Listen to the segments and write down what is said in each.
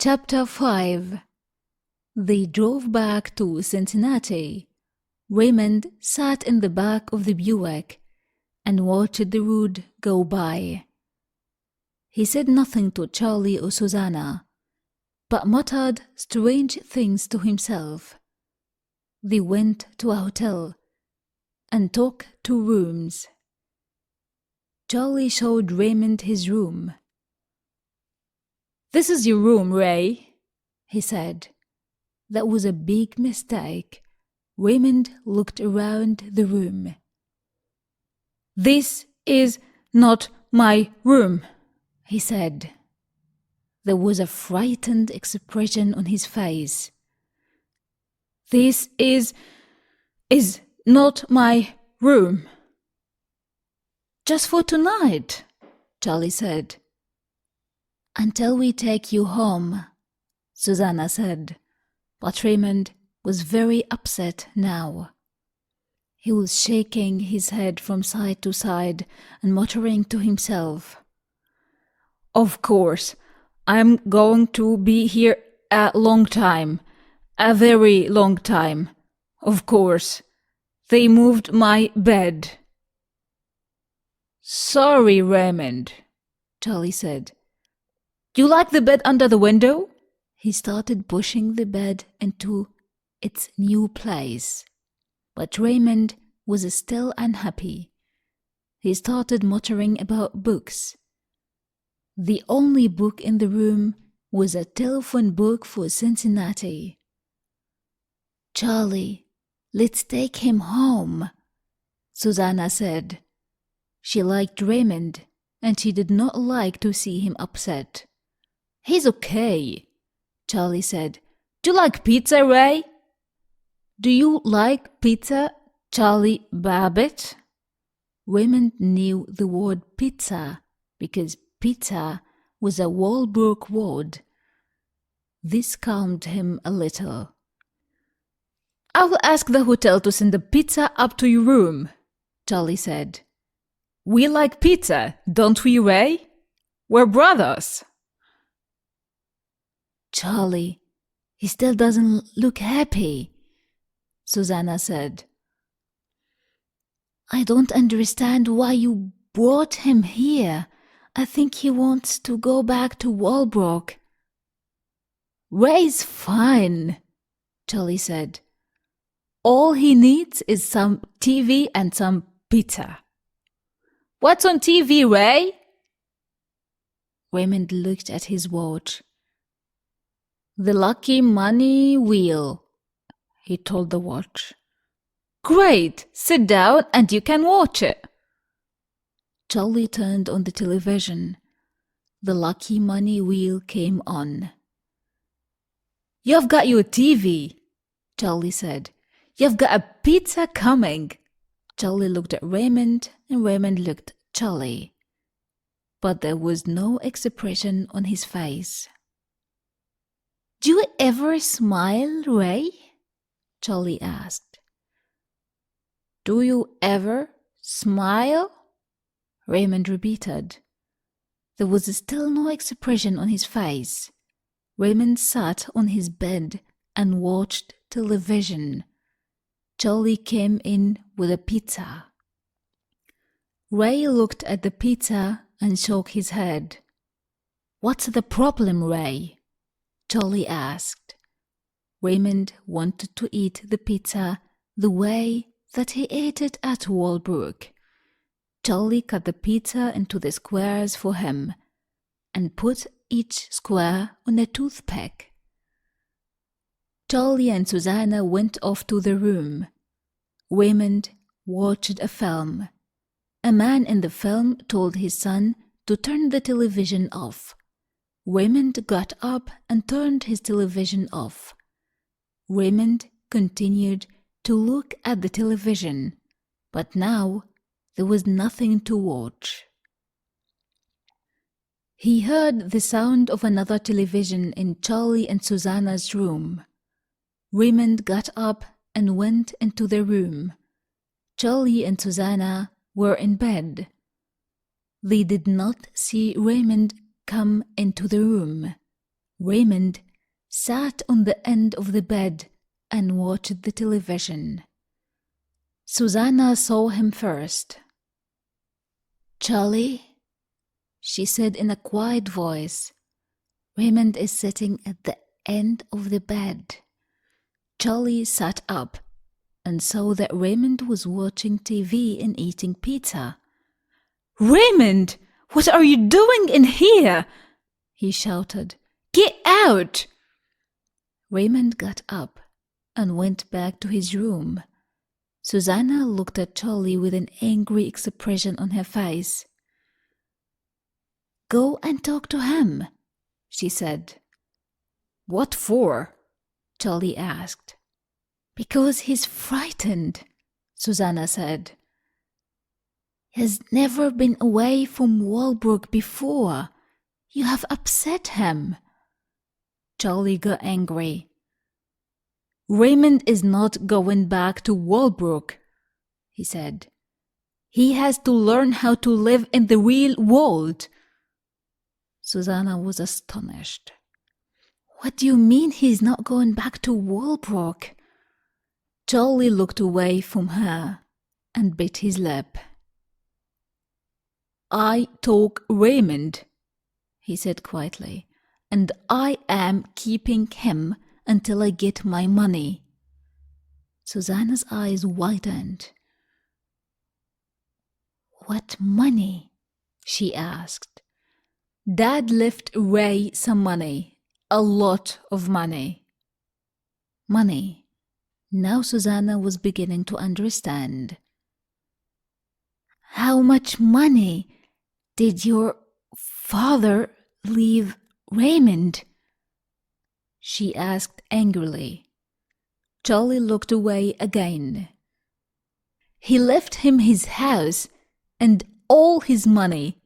Chapter 5. They drove back to Cincinnati. Raymond sat in the back of the Buick and watched the road go by. He said nothing to Charlie or Susanna, but muttered strange things to himself. They went to a hotel and took 2 rooms. Charlie showed Raymond his room. "This is your room, Ray," he said. That was a big mistake. Raymond looked around the room. "This is not my room," he said. There was a frightened expression on his face. "This is not my room." "Just for tonight," Charlie said. "Until we take you home," Susanna said. But Raymond was very upset now. He was shaking his head from side to side and muttering to himself, "Of course, I'm going to be here a long time, a very long time. Of course, they moved my bed." "Sorry, Raymond," Charlie said. "You like the bed under the window?" He started pushing the bed into its new place. But Raymond was still unhappy. He started muttering about books. The only book in the room was a telephone book for Cincinnati. "Charlie, let's take him home," Susanna said. She liked Raymond, and she did not like to see him upset. "He's okay," Charlie said. "Do you like pizza, Ray?" "Do you like pizza, Charlie Babbitt?" Raymond knew the word pizza because pizza was a Walbrook word. This calmed him a little. "I will ask the hotel to send the pizza up to your room," Charlie said. "We like pizza, don't we, Ray? We're brothers." "Charlie, he still doesn't look happy," Susanna said. "I don't understand why you brought him here. I think he wants to go back to Walbrook." "Ray's fine," Charlie said. "All he needs is some TV and some pizza." "What's on TV, Ray?" Raymond looked at his watch. "The Lucky Money Wheel," he told the watch. "Great! Sit down and you can watch it." Charlie turned on the television. The Lucky Money Wheel came on. "You've got your TV," Charlie said. "You've got a pizza coming." Charlie looked at Raymond and Raymond looked at Charlie. But there was no expression on his face. "Do you ever smile, Ray?" Charlie asked. "Do you ever smile?" Raymond repeated. There was still no expression on his face. Raymond sat on his bed and watched television. Charlie came in with a pizza. Ray looked at the pizza and shook his head. "What's the problem, Ray?" Charlie asked. Raymond wanted to eat the pizza the way that he ate it at Walbrook. Charlie cut the pizza into the squares for him and put each square on a toothpick. Charlie and Susanna went off to the room. Raymond watched a film. A man in the film told his son to turn the television off. Raymond got up and turned his television off. Raymond continued to look at the television, but now there was nothing to watch. He heard the sound of another television in Charlie and Susanna's room. Raymond got up and went into the room. Charlie and Susanna were in bed. They did not see Raymond come into the room. Raymond sat on the end of the bed and watched the television. Susanna saw him first. "Charlie," she said in a quiet voice. "Raymond is sitting at the end of the bed." Charlie sat up and saw that Raymond was watching TV and eating pizza. "Raymond, what are you doing in here?" he shouted. "Get out!" Raymond got up and went back to his room. Susanna looked at Charlie with an angry expression on her face. "Go and talk to him," she said. "What for?" Charlie asked. "Because he's frightened," Susanna said. "He's never been away from Walbrook before. You have upset him." Charlie got angry. "Raymond is not going back to Walbrook," he said. "He has to learn how to live in the real world." Susanna was astonished. "What do you mean he's not going back to Walbrook?" Charlie looked away from her and bit his lip. "I took Raymond," he said quietly, "and I am keeping him until I get my money." Susanna's eyes widened. "What money?" she asked. "Dad left Ray some money, a lot of money." Money. Now Susanna was beginning to understand. "How much money did your father leave Raymond?" she asked angrily. Charlie looked away again. "He left him his house and all his money,"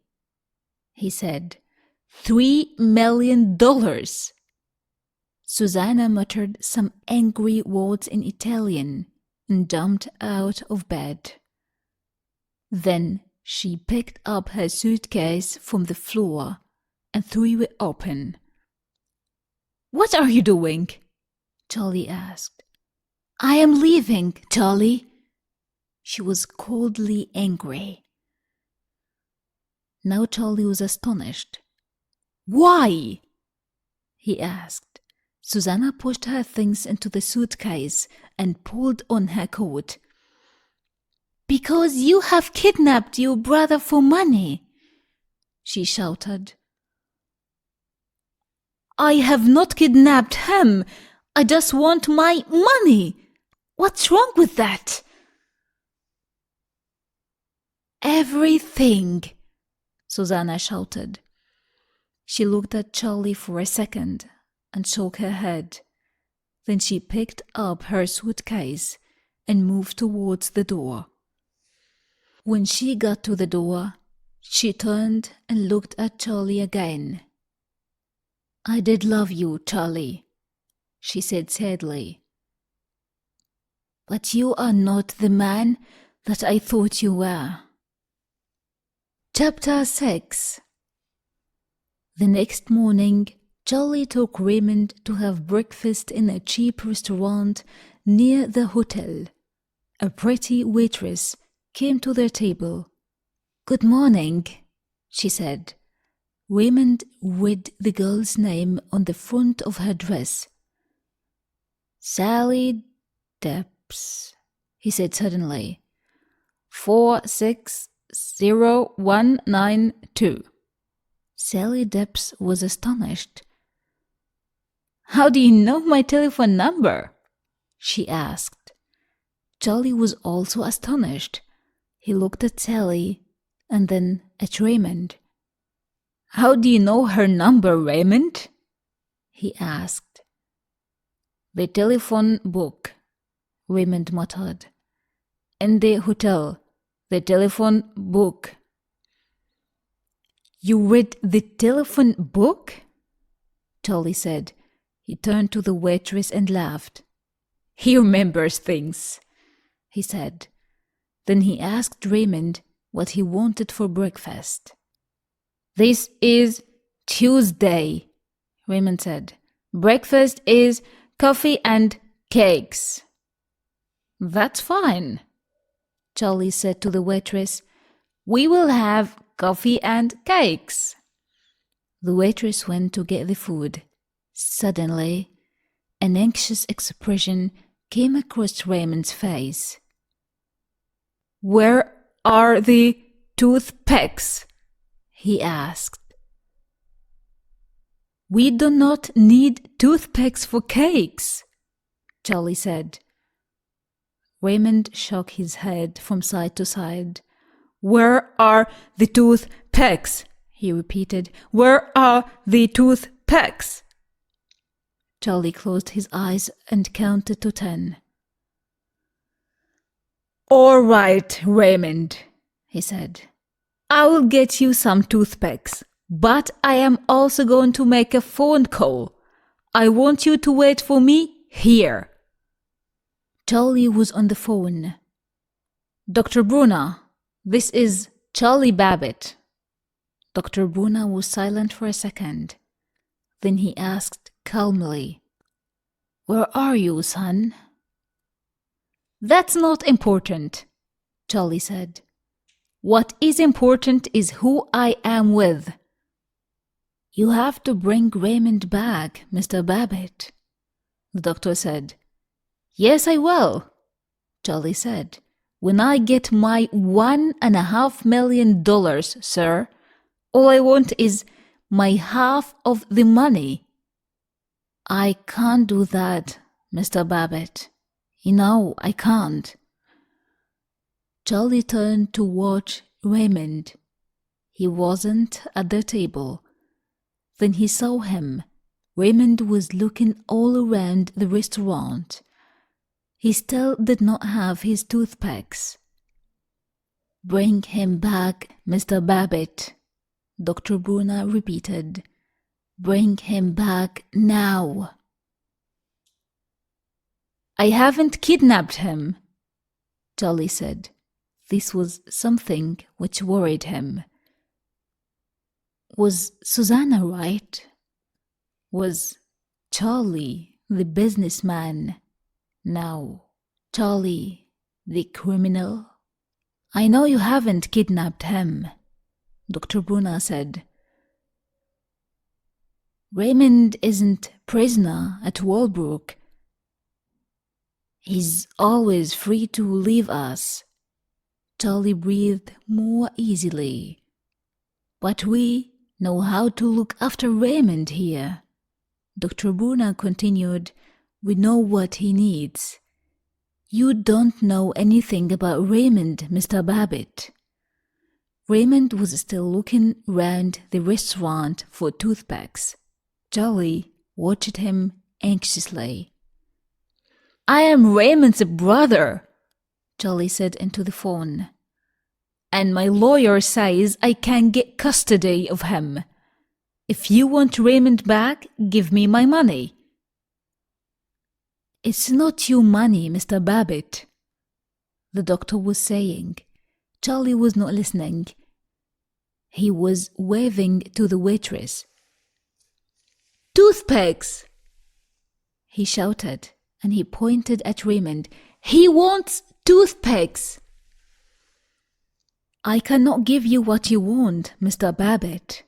he said. $3 million. Susanna muttered some angry words in Italian and jumped out of bed. Then she picked up her suitcase from the floor and threw it open. "What are you doing?" Charlie asked. "I am leaving, Charlie." She was coldly angry. Now Charlie was astonished. "Why?" he asked. Susanna pushed her things into the suitcase and pulled on her coat. "Because you have kidnapped your brother for money," she shouted. "I have not kidnapped him. I just want my money. What's wrong with that?" "Everything," Susanna shouted. She looked at Charlie for a second and shook her head. Then she picked up her suitcase and moved towards the door. When she got to the door, she turned and looked at Charlie again. "I did love you, Charlie," she said sadly. "But you are not the man that I thought you were." Chapter 6. The next morning, Charlie took Raymond to have breakfast in a cheap restaurant near the hotel. A pretty waitress came to their table. "Good morning," she said. Raymond read the girl's name on the front of her dress. "Sally Depps," he said suddenly. 460192. Sally Depps was astonished. "How do you know my telephone number?" she asked. Charlie was also astonished. He looked at Sally and then at Raymond. "How do you know her number, Raymond?" he asked. "The telephone book," Raymond muttered. "In the hotel, the telephone book." "You read the telephone book?" Charlie said. He turned to the waitress and laughed. "He remembers things," he said. Then he asked Raymond what he wanted for breakfast. "This is Tuesday," Raymond said. Breakfast is coffee and cakes. That's fine, Charlie said to the waitress. We will have coffee and cakes. The waitress went to get the food. Suddenly, an anxious expression came across Raymond's face. Where are the toothpicks? He asked. We do not need toothpicks for cakes, Charlie said. Raymond shook his head from side to side. Where are the toothpicks? He repeated. Where are the toothpicks? Charlie closed his eyes and counted to 10. All right, Raymond, he said. I will get you some toothpicks, but I am also going to make a phone call. I want you to wait for me here. Charlie was on the phone. Dr. Bruna, this is Charlie Babbitt. Dr. Bruna was silent for a second. Then he asked calmly, Where are you, son? That's not important, Charlie said. What is important is who I am with. You have to bring Raymond back, Mr. Babbitt, the doctor said. Yes, I will, Charlie said. When I get my $1.5 million, sir, all I want is my half of the money. I can't do that, Mr. Babbitt. You know, I can't. Charlie turned to watch Raymond. He wasn't at the table. Then he saw him. Raymond was looking all around the restaurant. He still did not have his toothpicks. Bring him back, Mr. Babbitt, Dr. Bruna repeated. Bring him back now. I haven't kidnapped him, Charlie said. This was something which worried him. Was Susanna right? Was Charlie the businessman now Charlie the criminal? I know you haven't kidnapped him, Dr. Bruna said. Raymond isn't prisoner at Walbrook. He's always free to leave us. Charlie breathed more easily. But we know how to look after Raymond here. Dr. Bruna continued. We know what he needs. You don't know anything about Raymond, Mr. Babbitt. Raymond was still looking round the restaurant for toothpicks. Charlie watched him anxiously. I am Raymond's brother, Charlie said into the phone. And my lawyer says I can get custody of him. If you want Raymond back, give me my money. It's not your money, Mr. Babbitt, the doctor was saying. Charlie was not listening. He was waving to the waitress. Toothpicks! He shouted, and he pointed at Raymond. He wants toothpicks! I cannot give you what you want, Mr. Babbitt,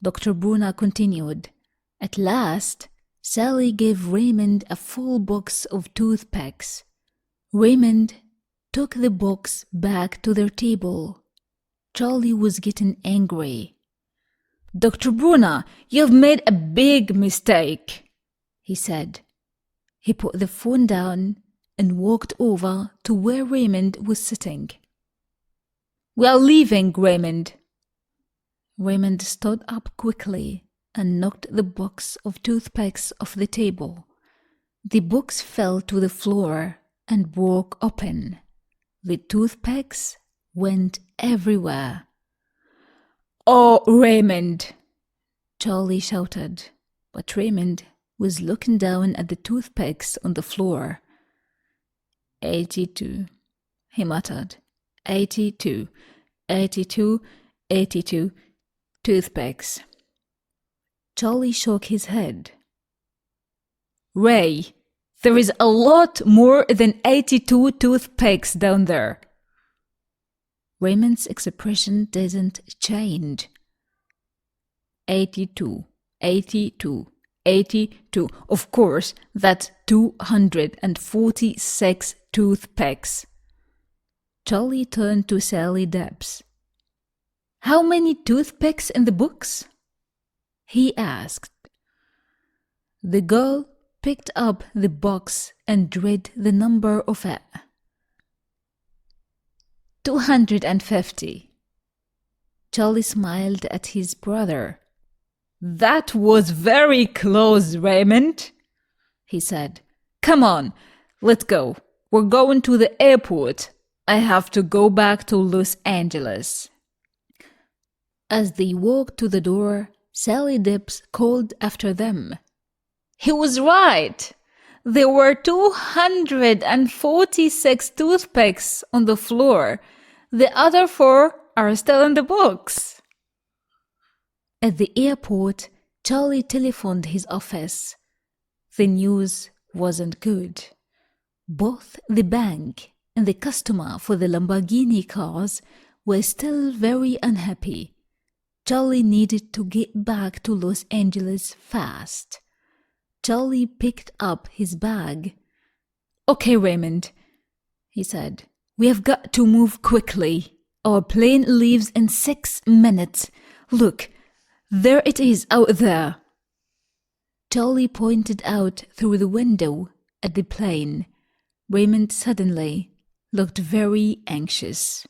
Dr. Bruna continued. At last, Sally gave Raymond a full box of toothpicks. Raymond took the box back to their table. Charlie was getting angry. Dr. Bruna, you've made a big mistake, he said. He put the phone down and walked over to where Raymond was sitting. We are leaving, Raymond. Raymond stood up quickly and knocked the box of toothpicks off the table. The box fell to the floor and broke open. The toothpicks went everywhere. Oh, Raymond! Charlie shouted, but Raymond was looking down at the toothpicks on the floor. 82, he muttered. 82, 82, 82 toothpicks. Charlie shook his head. Ray, there is a lot more than 82 toothpicks down there. Raymond's expression didn't change. 82, 82, 82. Of course, that's 246 toothpicks. Charlie turned to Sally Debs. How many toothpicks in the books? He asked. The girl picked up the box and read the number of it. 250. Charlie smiled at his brother. That was very close, Raymond, he said. Come on, let's go. We're going to the airport. I have to go back to Los Angeles. As they walked to the door, Sally Debs called after them. He was right. There were 246 toothpicks on the floor. The other 4 are still in the box. At the airport, Charlie telephoned his office. The news wasn't good. Both the bank and the customer for the Lamborghini cars were still very unhappy. Charlie needed to get back to Los Angeles fast. Charlie picked up his bag. Okay, Raymond, he said. We have got to move quickly. Our plane leaves in 6 minutes. Look, there it is out there. Charlie pointed out through the window at the plane. Raymond suddenly looked very anxious.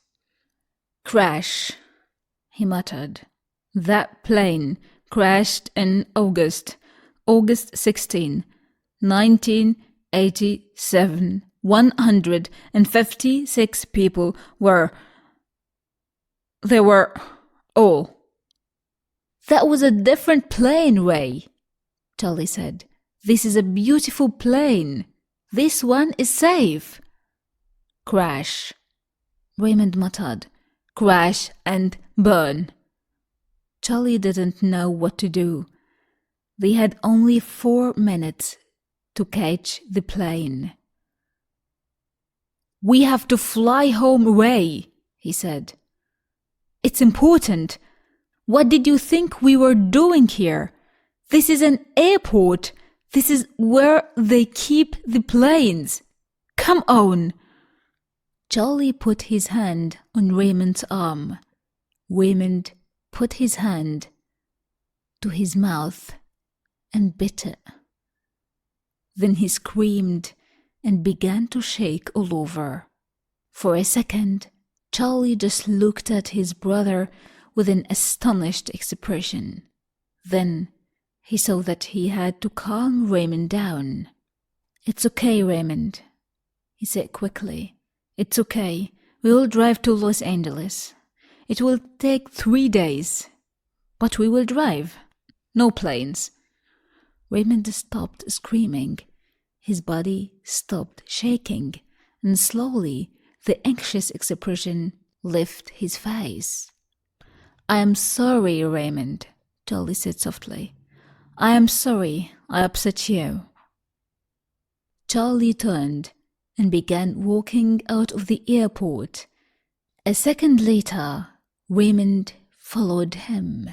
Crash, he muttered. That plane crashed in August 16, 1987. 156 people were... Oh. That was a different plane, Ray, Charlie said. This is a beautiful plane. This one is safe. Crash, Raymond muttered. Crash and burn. Charlie didn't know what to do. They had only 4 minutes to catch the plane. We have to fly home, Ray, he said. It's important. What did you think we were doing here? This is an airport. This is where they keep the planes. Come on. Charlie put his hand on Raymond's arm. Raymond put his hand to his mouth and bit it. Then he screamed and began to shake all over. For a second, Charlie just looked at his brother with an astonished expression. Then he saw that he had to calm Raymond down. It's okay, Raymond, he said quickly. It's okay. We will drive to Los Angeles. It will take 3 days. But we will drive. No planes. Raymond stopped screaming. His body stopped shaking, and slowly the anxious expression left his face. I am sorry, Raymond, Charlie said softly. I am sorry I upset you. Charlie turned and began walking out of the airport. A second later, Raymond followed him.